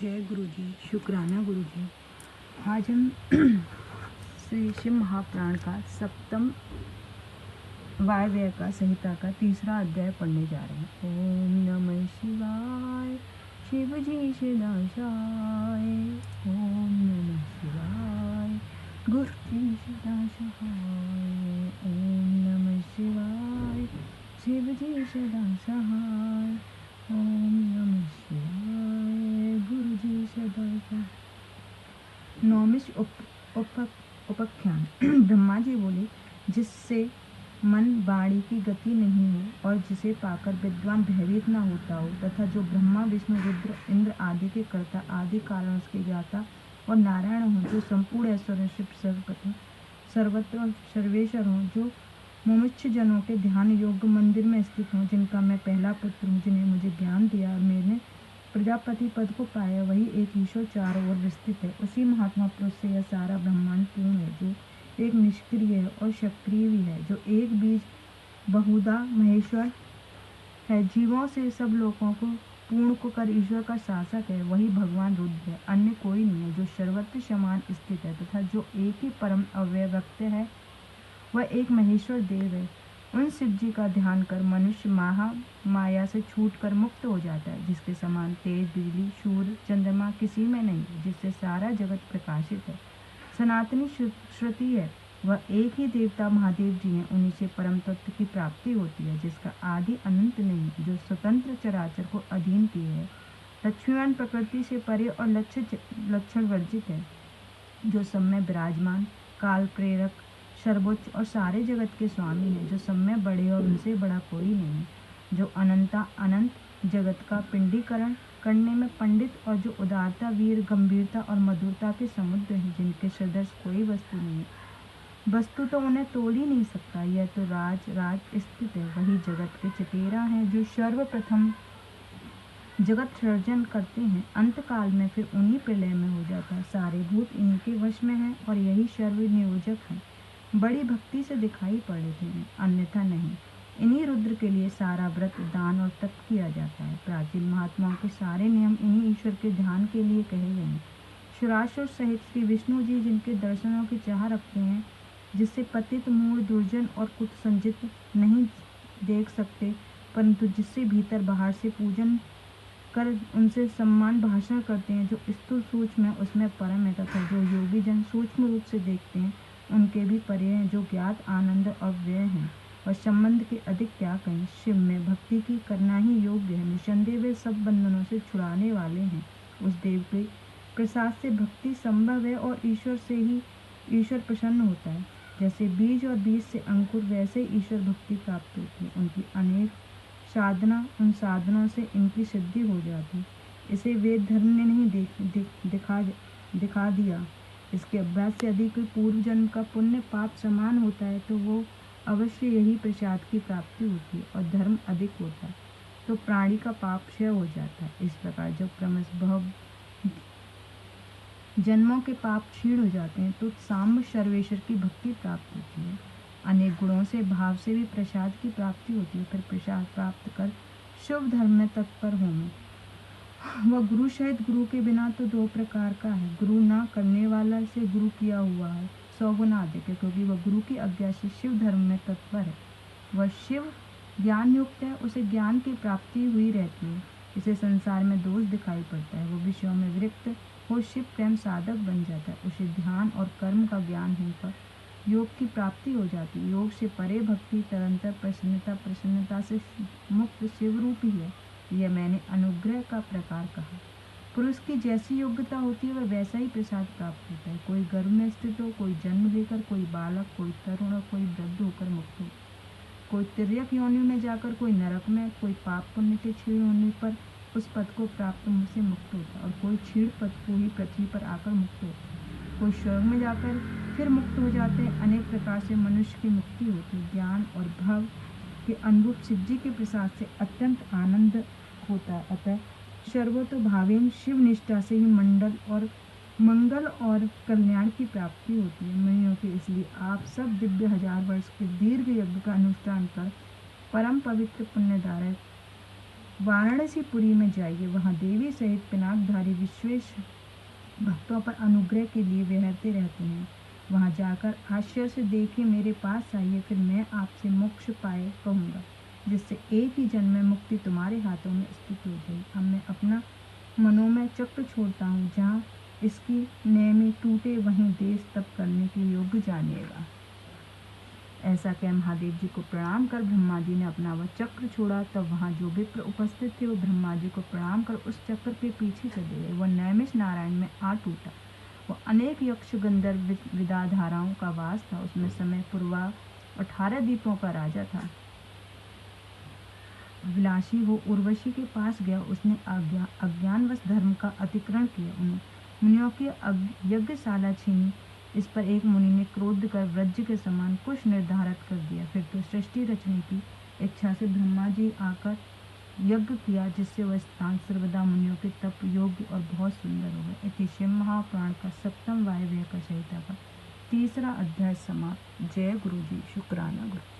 जय गुरु जी, शुक्राना गुरु जी। आज हम श्री शिव महापुराण का सप्तम वायव्य का संहिता का तीसरा अध्याय पढ़ने जा रहे हैं। ओम नमः शिवाय, शिव जी सदाशाय। ओम नमः शिवाय, गुरु जी सदाशाय। ओम नमः शिवाय, शिव जी सदाशाय। ओम नमः शिवाय, गुरु जी सदाशाय। नौमिश उपाख्यान। ब्रह्मा जी बोले, जिससे मन वाणी की गति नहीं हो और जिसे पाकर विद्वान भयभीत न होता हो, तथा जो ब्रह्मा विष्णु रुद्र इंद्र आदि के कर्ता, आदि कारणों के ज्ञाता और नारायण हो, जो संपूर्ण ऐश्वर्य सर्वत्र और सर्वेश्वर हो, जो मुमुक्ष जनों के ध्यान योग्य मंदिर में स्थित हों, जिनका मैं पहला पुत्र हूँ, जिन्हें मुझे ज्ञान दिया और मैंने प्रजापति पद को पाया, वही एक ईश्वर चारों ओर विस्तृत है। उसी महात्मा पुरुष से यह सारा ब्रह्मांड पूर्ण है, जो एक निष्क्रिय है और सक्रिय भी है, जो एक बीज बहुधा महेश्वर है, जीवों से सब लोगों को पूर्ण को कर ईश्वर का शासक है। वही भगवान रुद्र है, अन्य कोई नहीं है, जो सर्वत्र समान स्थित है, तथा जो एक ही परम अव्यक्त है, वह एक महेश्वर देव है। उन शिव जी का ध्यान कर मनुष्य माया से छूटकर मुक्त हो जाता है, जिसके समान तेज, बिजली, सूर्य, चंद्रमा किसी में नहीं है, जिससे सारा जगत प्रकाशित है। सनातनी श्रुति है, वह एक ही देवता महादेव जी हैं। उन्हीं से परम तत्व की प्राप्ति होती है, जिसका आदि अनंत नहीं, जो स्वतंत्र चराचर को अधीन किए है, लक्ष्मीवान, प्रकृति से परे और लक्षण वर्जित है, जो सब में विराजमान, काल प्रेरक, सर्वोच्च और सारे जगत के स्वामी हैं, जो सब में बड़े और उनसे बड़ा कोई नहीं, जो अनंत जगत का पिंडीकरण करने में पंडित, और जो उदारता, वीर, गंभीरता और मधुरता के समुद्र हैं, जिनके सदृश कोई वस्तु नहीं है। वस्तु तो उन्हें तोल ही नहीं सकता। यह तो राज स्थित है। वही जगत के चतेरा हैं, जो सर्वप्रथम जगत सृजन करते हैं, अंत काल में फिर उन्हीं प्रलय में हो जाता है। सारे भूत इन्हीं के वश में हैं और यही सर्व नियोजक हैं। बड़ी भक्ति से दिखाई पड़ रहे हैं, अन्यथा नहीं। इन्हीं रुद्र के लिए सारा व्रत, दान और तप किया जाता है। प्राचीन महात्माओं के सारे नियम इन्हीं ईश्वर के ध्यान के लिए कहे गए हैं। सुरासुर सहित श्री विष्णु जी जिनके दर्शनों की चाह रखते हैं, जिससे पतित, मूढ़, दुर्जन और कुसंजित नहीं देख सकते, परंतु जिससे भीतर बाहर से पूजन कर उनसे सम्मान भाषण करते हैं, जो स्थूल सूक्ष्म है उसमें परम है, तथा जो योगी जन सूक्ष्म रूप से देखते हैं उनके भी परे हैं, जो ज्ञात आनंद अव्यय हैं और संबंध के अधिक क्या कहें। शिव में भक्ति की करना ही योग्य है। निसंदेह वे सब बंधनों से छुड़ाने वाले हैं। उस देव के प्रसाद से भक्ति संभव है और ईश्वर से ही ईश्वर प्रसन्न होता है। जैसे बीज और बीज से अंकुर, वैसे ईश्वर भक्ति प्राप्त होती है। उनकी अनेक साधना, उन साधनों से इनकी सिद्धि हो जाती। इसे वेद धर्म ने नहीं दिखा दिया। इसके अभ्यास से अधिक पूर्व जन्म का पुण्य पाप समान होता है, तो वो अवश्य यही प्रसाद की प्राप्ति होती है, और धर्म अधिक होता है तो प्राणी का पाप क्षय हो जाता है। इस प्रकार जब क्रमश बहु जन्मों के पाप क्षीण हो जाते हैं, तो साम्य सर्वेश्वर की भक्ति प्राप्त होती है। अनेक गुणों से, भाव से भी प्रसाद की प्राप्ति होती है। फिर प्रसाद प्राप्त कर शुभ धर्म में तत्पर होंगे। वह गुरु सहित गुरु के बिना तो दो प्रकार का है। गुरु ना करने वाला से गुरु किया हुआ है 100 गुना अधिक है, क्योंकि वह गुरु की आज्ञा से शिव धर्म में तत्पर है। वह शिव ज्ञान युक्त है, उसे ज्ञान की प्राप्ति हुई रहती है। इसे संसार में दोष दिखाई पड़ता है। वो विषयों में विरक्त हो शिव प्रेम साधक बन जाता है। उसे ध्यान और कर्म का ज्ञान होकर योग की प्राप्ति हो जाती है। योग से परे भक्ति, तरंतर, प्रसन्नता से मुक्त शिव रूप ही है। यह मैंने अनुग्रह का प्रकार कहा। पुरुष की जैसी योग्यता होती है, वह वैसा ही प्रसाद प्राप्त होता है। कोई गर्भ में स्थित हो, कोई जन्म लेकर, कोई बालक, कोई तरुण और कोई वृद्ध होकर मुक्त हो, कोई तिर्यक योनि में जाकर, कोई नरक में, कोई पाप पुण्य के क्षीण होने पर उस पद को प्राप्त से मुक्त होता है, और कोई क्षीण पद को ही पृथ्वी पर आकर मुक्त होता है। कोई स्वर्ग में जाकर फिर मुक्त हो जाते हैं। अनेक प्रकार से मनुष्य की मुक्ति होती है। ज्ञान और भाव के अनुरूप शिव जी के प्रसाद से अत्यंत आनंद होता है। अतः सर्वतोभावेन शिव निष्ठा से ही मंगल और कल्याण की प्राप्ति होती है। मुनियों के इसलिए आप सब दिव्य 1000 वर्ष के दीर्घ यज्ञ का अनुष्ठान कर परम पवित्र पुण्यदायक वाराणसीपुरी में जाइए, वहाँ देवी सहित पिनाकधारी विश्वेश भक्तों पर अनुग्रह के लिए विहरते रहते हैं। वहाँ जाकर आश्चर्य से देखिए, मेरे पास आइए, फिर मैं आपसे मोक्ष पाए कहूँगा, जिससे एक ही जन्म में मुक्ति तुम्हारे हाथों में स्थित हो गई। अब मैं अपना मनोमय चक्र छोड़ता हूँ, जहाँ इसकी नेमी टूटे वहीं देश तप करने के योग्य जानिएगा। ऐसा कह महादेव जी को प्रणाम कर ब्रह्मा जी ने अपना वह चक्र छोड़ा। तब वहाँ जो विप्र उपस्थित थे वो ब्रह्मा जी को प्रणाम कर उस चक्र के पीछे चले गए। वह नैमिष नारायण में आ टूटा। वह अनेक यक्ष गंधर्व विदाधाराओं का वास था। उसमें समय पूर्वा 18 द्वीपों का राजा था। विलासी वो उर्वशी के पास गया। उसने अज्ञानवश धर्म का अतिक्रमण किया। उन मुनियों की यज्ञशाला छीनी। इस पर एक मुनि ने क्रोध कर वज्र के समान कुछ निर्धारित कर दिया। फिर तो सृष्टि रचने की इच्छा से ब्रह्मा जी आकर यज्ञ किया, जिससे वह स्थान सर्वदा मुनियों के तप योग्य और बहुत सुंदर हो गया। इति शिव महापुराण का 7वां वायव्य का संहिता का 3रा अध्याय समाप्त। जय गुरु जी। शुक्राना गुरु।